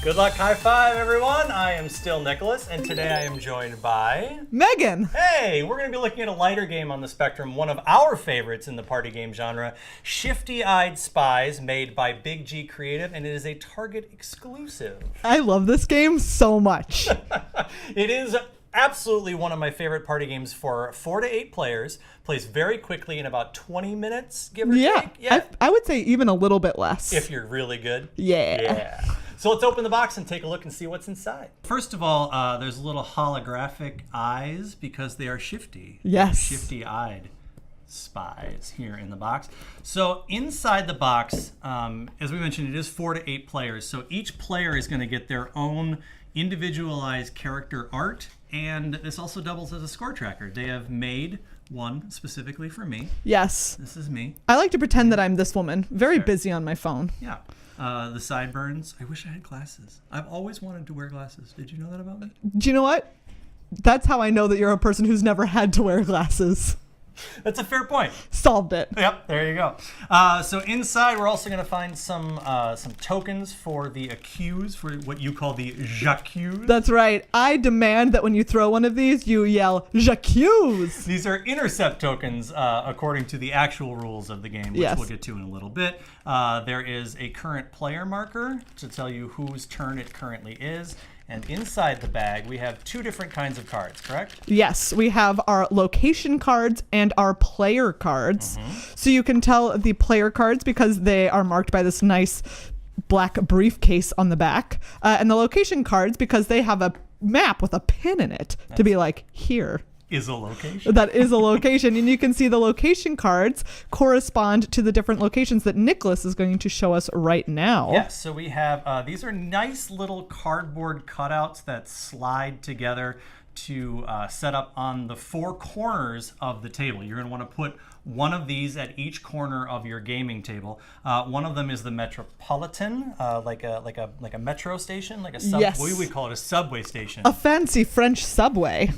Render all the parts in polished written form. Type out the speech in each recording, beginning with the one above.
Good luck, high five, everyone. I am still Nicholas, and today I am joined by Meghan. Hey, we're going to be looking at a lighter game on the spectrum, one of our favorites in the party game genre, Shifty Eyed Spies, made by Big G Creative, and it is a Target exclusive. I love this game so much. It is absolutely one of my favorite party games for 4 to 8 players. Plays very quickly in about 20 minutes, give or take. Yeah, I would say even a little bit less. If you're really good. Yeah. So let's open the box and take a look and see what's inside. First of all, there's little holographic eyes because they are shifty. Yes. Shifty-eyed spies here in the box. So inside the box, as we mentioned, it is 4 to 8 players. So each player is going to get their own individualized character art, and this also doubles as a score tracker. They have made one specifically for me. Yes. This is me. I like to pretend that I'm this woman. Very busy on my phone. Yeah. The sideburns. I wish I had glasses. I've always wanted to wear glasses. Did you know that about me? Do you know what? That's how I know that you're a person who's never had to wear glasses. That's a fair point. Solved it. Yep, there you go. So inside, we're also going to find some tokens for the accused, for what you call the j'accuse. That's right. I demand that when you throw one of these, you yell, j'accuse. These are intercept tokens, according to the actual rules of the game, which we'll get to in a little bit. There is a current player marker to tell you whose turn it currently is. And inside the bag, we have 2 different kinds of cards, correct? Yes, we have our location cards and our player cards. So you can tell the player cards because they are marked by this nice black briefcase on the back. And the location cards because they have a map with a pin in it to be like, here is a location. That is a location. And you can see the location cards correspond to the different locations that Nicholas is going to show us right now. Yes, so we have, these are nice little cardboard cutouts that slide together to set up on the 4 corners of the table. You're going to want to put one of these at each corner of your gaming table. One of them is the Metropolitan, like a metro station, like a subway. Yes. We call it a subway station. A fancy French subway.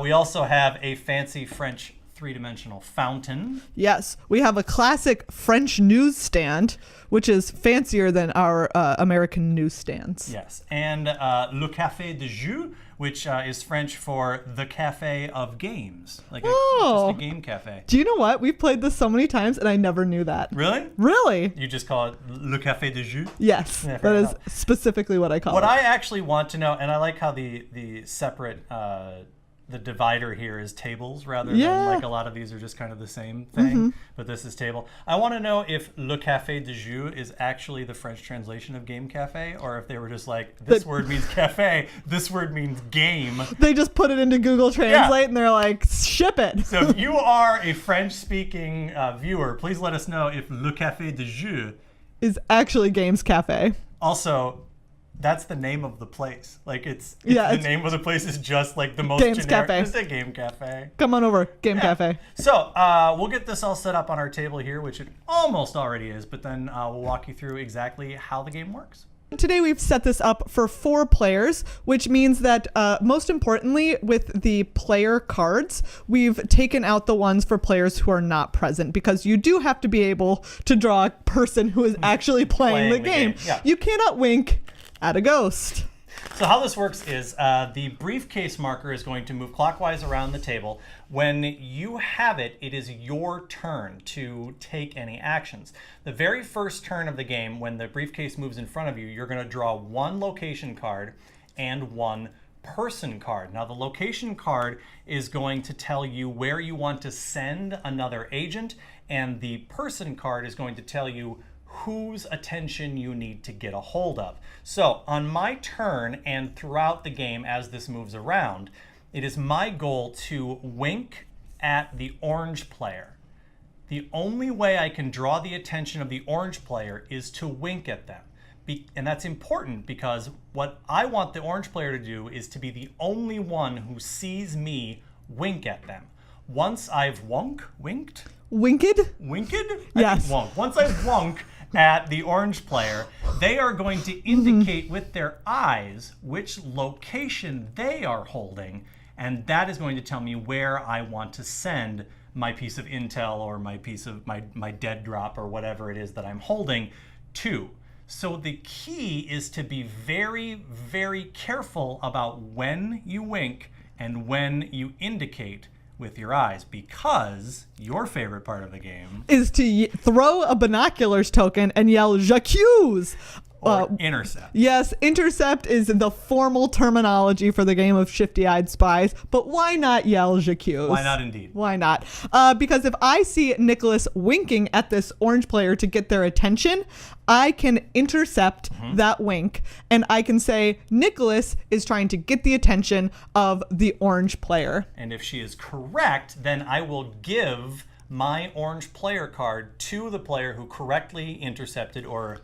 We also have a fancy French 3-dimensional fountain. Yes, we have a classic French newsstand, which is fancier than our American newsstands. Yes, and Le Café de Jeux, which is French for the cafe of games, like just a game cafe. Do you know what? We've played this so many times, and I never knew that. Really? Really? You just call it Le Café de Jeux? Yes, Yeah, that is specifically what I call it. What I actually want to know, and I like how the separate the divider here is tables rather than like a lot of these are just kind of the same thing, but this is table. I want to know if Le Café de Jeux is actually the French translation of game cafe, or if they were just like, this word means cafe, this word means game. They just put it into Google Translate and they're like, ship it. So if you are a French-speaking viewer, please let us know if Le Café de Jeux is actually Games Cafe. Also, that's the name of the place. Like the name of the place is just like the most Games generic. Cafe. It's a game cafe. Come on over, Game Cafe. So we'll get this all set up on our table here, which it almost already is, but then we'll walk you through exactly how the game works. Today we've set this up for 4 players, which means that most importantly with the player cards, we've taken out the ones for players who are not present because you do have to be able to draw a person who is actually playing the game. Yeah. You cannot wink at a ghost. So how this works is the briefcase marker is going to move clockwise around the table. When you have it, it is your turn to take any actions. The very first turn of the game, when the briefcase moves in front of you, you're going to draw 1 location card and 1 person card. Now the location card is going to tell you where you want to send another agent, and the person card is going to tell you whose attention you need to get a hold of. So on my turn and throughout the game as this moves around, it is my goal to wink at the orange player. The only way I can draw the attention of the orange player is to wink at them. And that's important because what I want the orange player to do is to be the only one who sees me wink at them. Once I've winked? Winked? Once Yes. I've wunk at the orange player, they are going to indicate with their eyes which location they are holding, and that is going to tell me where I want to send my piece of intel or my piece of my dead drop or whatever it is that I'm holding to. So the key is to be very, very careful about when you wink and when you indicate with your eyes, because your favorite part of the game is to throw a binoculars token and yell "J'accuse." Or intercept. Yes, intercept is the formal terminology for the game of Shifty Eyed Spies, but why not yell "J'accuse"? Why not indeed? Why not? Because if I see Nicholas winking at this orange player to get their attention, I can intercept that wink, and I can say Nicholas is trying to get the attention of the orange player. And if she is correct, then I will give my orange player card to the player who correctly intercepted or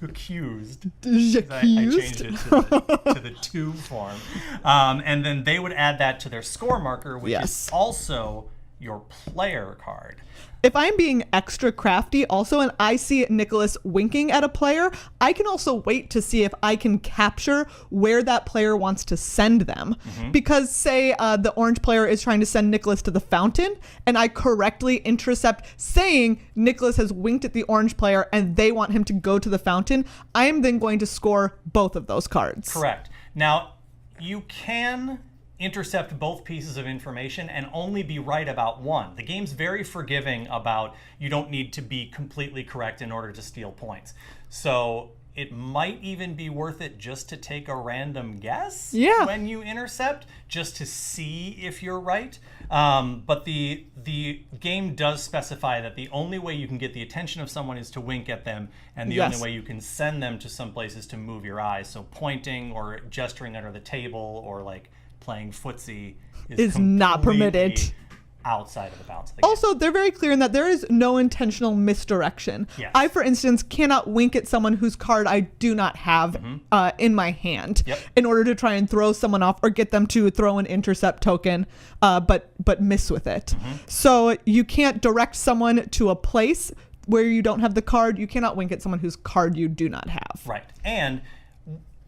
accused. I changed it to the to form. And then they would add that to their score marker, which is also your player card. If I'm being extra crafty also and I see Nicholas winking at a player, I can also wait to see if I can capture where that player wants to send them. Because say the orange player is trying to send Nicholas to the fountain and I correctly intercept saying Nicholas has winked at the orange player and they want him to go to the fountain, I am then going to score both of those cards. Correct. Now, you can intercept both pieces of information and only be right about one. The game's very forgiving about you don't need to be completely correct in order to steal points. So it might even be worth it just to take a random guess when you intercept, just to see if you're right. But the game does specify that the only way you can get the attention of someone is to wink at them, and the only way you can send them to some place is to move your eyes. So pointing or gesturing under the table or like playing footsie is not permitted. Outside of the bounds of the game. Also, they're very clear in that there is no intentional misdirection. Yes. I, for instance, cannot wink at someone whose card I do not have in my hand in order to try and throw someone off or get them to throw an intercept token, but miss with it. So you can't direct someone to a place where you don't have the card. You cannot wink at someone whose card you do not have. Right. And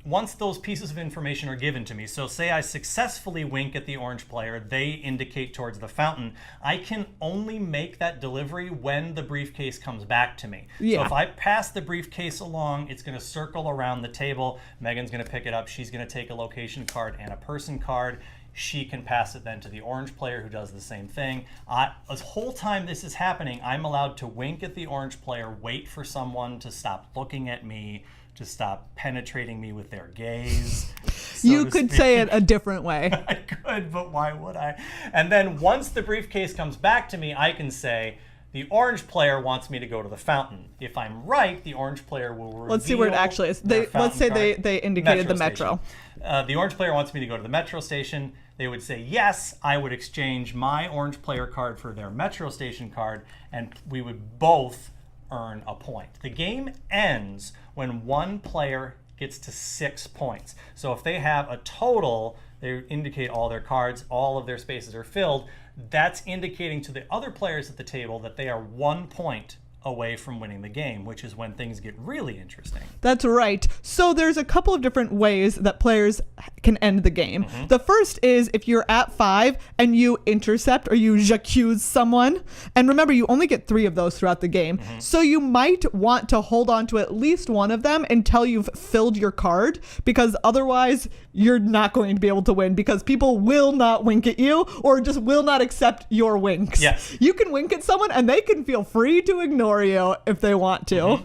once those pieces of information are given to me, so say I successfully wink at the orange player, they indicate towards the fountain, I can only make that delivery when the briefcase comes back to me. So if I pass the briefcase along, it's going to circle around the table. Megan's going to pick it up. She's going to take a location card and a person card. She can pass it then to the orange player who does the same thing. The whole time this is happening, I'm allowed to wink at the orange player, wait for someone to stop looking at me, to stop penetrating me with their gaze. You could say it a different way. I could, but why would I? And then once the briefcase comes back to me, I can say, the orange player wants me to go to the fountain. If I'm right, the orange player will reveal. Let's see where it actually is. Let's say they indicated the metro. The orange player wants me to go to the metro station. They would say yes. I would exchange my orange player card for their metro station card, and we would both earn a point. The game ends when one player gets to 6 points. So if they have a total, they indicate all their cards, all of their spaces are filled. That's indicating to the other players at the table that they are 1 point away from winning the game, which is when things get really interesting. That's right. So there's a couple of different ways that players can end the game. The first is if you're at 5 and you intercept or you j'accuse someone. And remember, you only get 3 of those throughout the game. So you might want to hold on to at least one of them until you've filled your card, because otherwise you're not going to be able to win, because people will not wink at you or just will not accept your winks. Yes. You can wink at someone and they can feel free to ignore you if they want to.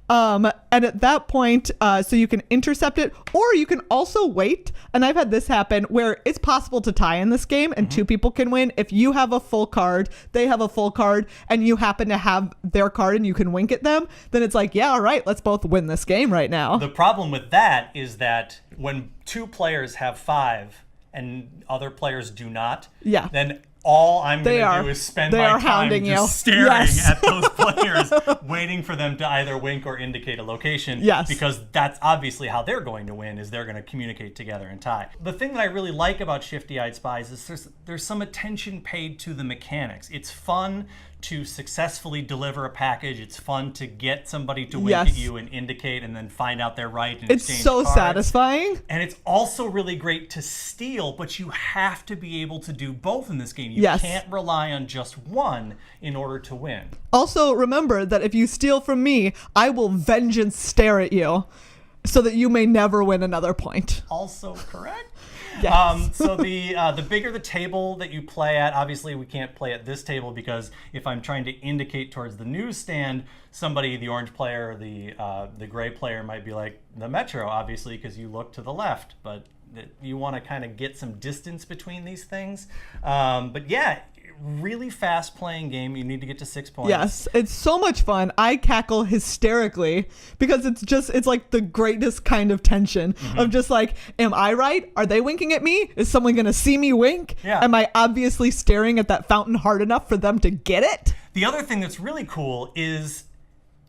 And at that point, so you can intercept it, or you can also wait. And I've had this happen where it's possible to tie in this game and 2 people can win. If you have a full card, they have a full card, and you happen to have their card and you can wink at them, then it's like, yeah, all right, let's both win this game right now. The problem with that is that when 2 players have 5 and other players do not, then all I'm going to do is spend my time just staring at those players, waiting for them to either wink or indicate a location. Because that's obviously how they're going to win, is they're going to communicate together and tie. The thing that I really like about Shifty Eyed Spies is there's some attention paid to the mechanics. It's fun to successfully deliver a package. It's fun to get somebody to wink at you and indicate and then find out they're right and exchange so cards. satisfying. And it's also really great to steal, but you have to be able to do both in this game. You can't rely on just one in order to win. Also, remember that if you steal from me, I will vengeance stare at you so that you may never win another point. Also correct. Yes. So the bigger the table that you play at, obviously we can't play at this table because if I'm trying to indicate towards the newsstand, somebody, the orange player or the gray player might be like, the Metro, obviously, because you look to the left, but you want to kind of get some distance between these things. But yeah, really fast playing game. You need to get to 6 points. Yes, it's so much fun. I cackle hysterically because it's like the greatest kind of tension of just like, am I right? Are they winking at me? Is someone going to see me wink? Yeah. Am I obviously staring at that fountain hard enough for them to get it? The other thing that's really cool is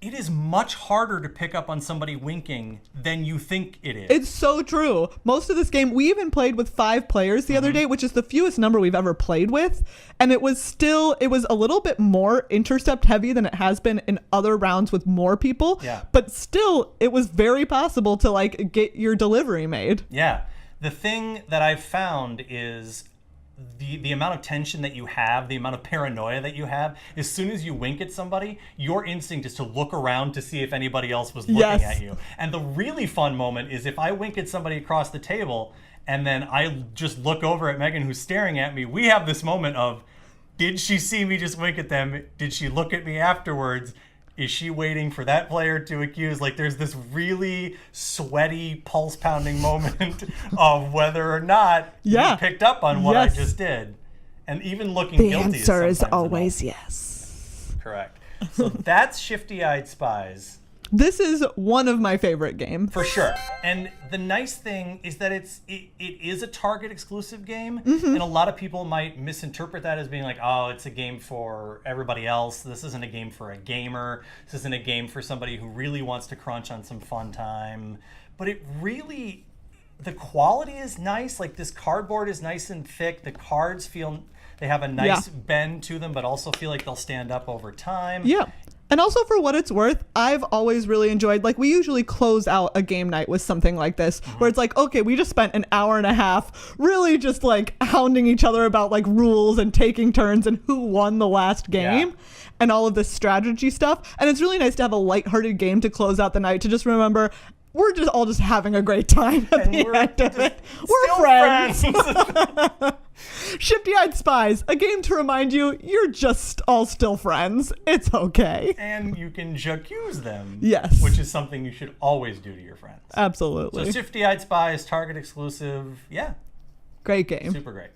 it is much harder to pick up on somebody winking than you think it is. It's so true. Most of this game, we even played with 5 players the other day, which is the fewest number we've ever played with. And it was a little bit more intercept heavy than it has been in other rounds with more people. Yeah. But still, it was very possible to like get your delivery made. Yeah. The thing that I've found is the amount of tension that you have, the amount of paranoia that you have, as soon as you wink at somebody, your instinct is to look around to see if anybody else was looking at you. And the really fun moment is if I wink at somebody across the table and then I just look over at Meghan who's staring at me, we have this moment of, did she see me just wink at them? Did she look at me afterwards? Is she waiting for that player to accuse? Like, there's this really sweaty, pulse-pounding moment of whether or not you picked up on what I just did. And even looking guilty is The answer is sometimes always yes. Correct. So that's Shifty Eyed Spies. This is one of my favorite games. For sure. And the nice thing is that it is a Target exclusive game. And a lot of people might misinterpret that as being like, oh, it's a game for everybody else. This isn't a game for a gamer. This isn't a game for somebody who really wants to crunch on some fun time. But it really, the quality is nice. Like, this cardboard is nice and thick. The cards feel, they have a nice bend to them, but also feel like they'll stand up over time. Yeah. And also, for what it's worth, I've always really enjoyed, like, we usually close out a game night with something like this, where it's like, okay, we just spent an hour and a half really just, like, hounding each other about, like, rules and taking turns and who won the last game and all of this strategy stuff. And it's really nice to have a lighthearted game to close out the night, to just remember, we're just all just having a great time at the end of it. We're friends. Shifty Eyed Spies, a game to remind you you're just all still friends. It's okay. And you can j'accuse them. Yes. Which is something you should always do to your friends. Absolutely. So Shifty Eyed Spies, Target exclusive. Yeah. Great game. Super great.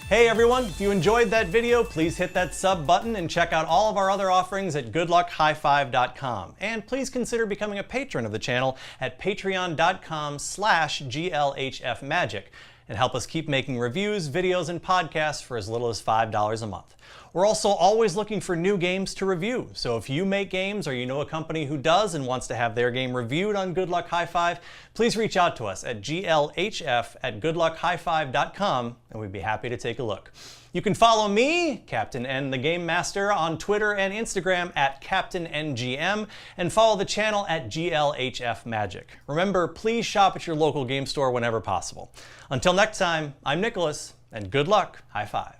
Hey everyone, if you enjoyed that video, please hit that sub button and check out all of our other offerings at goodluckhighfive.com. And please consider becoming a patron of the channel at patreon.com/GLHFmagic and help us keep making reviews, videos, and podcasts for as little as $5 a month. We're also always looking for new games to review, so if you make games or you know a company who does and wants to have their game reviewed on Good Luck High Five, please reach out to us at glhf@goodluckhighfive.com and we'd be happy to take a look. You can follow me, Captain N the Game Master, on Twitter and Instagram at CaptainNGM, and follow the channel at GLHF Magic. Remember, please shop at your local game store whenever possible. Until next time, I'm Nicholas, and good luck, high five.